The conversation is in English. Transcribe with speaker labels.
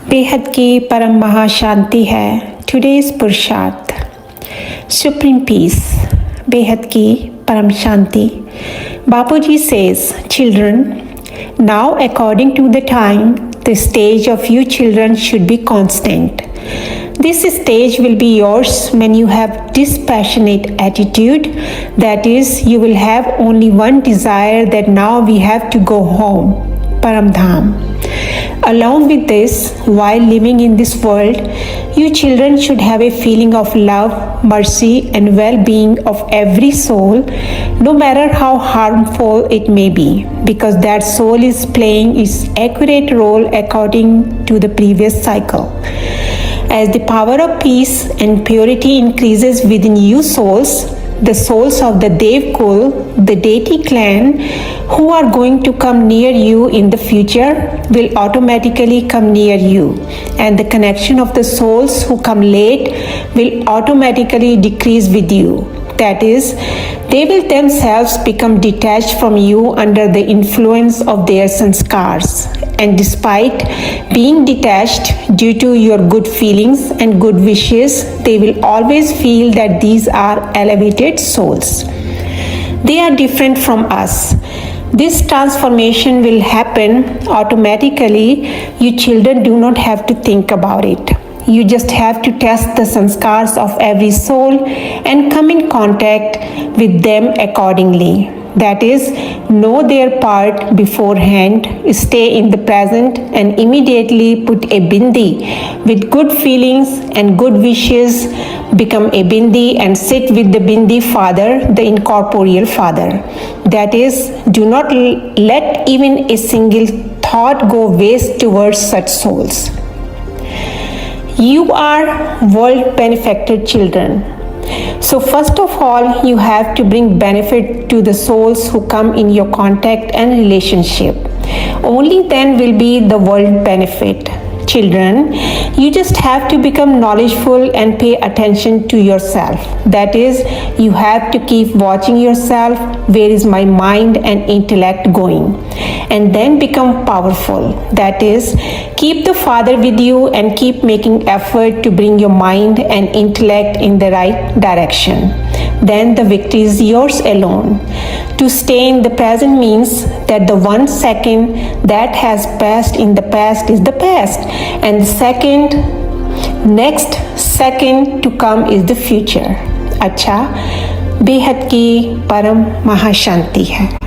Speaker 1: बेहद की परम महाशांति है। टुडेज पुरुषार्थ सुप्रीम पीस, बेहद की परम शांति। Bapuji says, children, now according to the time, the stage of you children should be constant. This stage will be yours when you have dispassionate attitude. That is, you will have only one desire, that now we have to go home, Paramdham. Along with this, while living in this world, you children should have a feeling of love, mercy, and well-being of every soul, no matter how harmful it may be, because that soul is playing its accurate role according to the previous cycle. As the power of peace and purity increases within you souls, the souls of the Dev Kul, the deity clan, who are going to come near you in the future, will automatically come near you, and the connection of the souls who come late will automatically decrease with you. That is, they will themselves become detached from you under the influence of their sanskars. And despite being detached due to your good feelings and good wishes, they will always feel that these are elevated souls. They are different from us. This transformation will happen automatically. You children do not have to think about it. You just have to test the sanskars of every soul and come in contact with them accordingly. That is, know their part beforehand, stay in the present, and immediately put a bindi with good feelings and good wishes. Become a bindi and sit with the bindi father, the incorporeal father. That is, do not let even a single thought go waste towards such souls. You are world benefactor children. So first of all, you have to bring benefit to the souls who come in your contact and relationship. Only then will be the world benefit. Children, you just have to become knowledgeful and pay attention to yourself. That is, you have to keep watching yourself. Where is my mind and intellect going? And then become powerful. That is, keep the Father with you and keep making effort to bring your mind and intellect in the right direction. Then the victory is yours alone. To stay in the present means that the 1 second that has passed in the past is the past, and the next second to come is the future. अच्छा, बेहद की परम महाशांति है।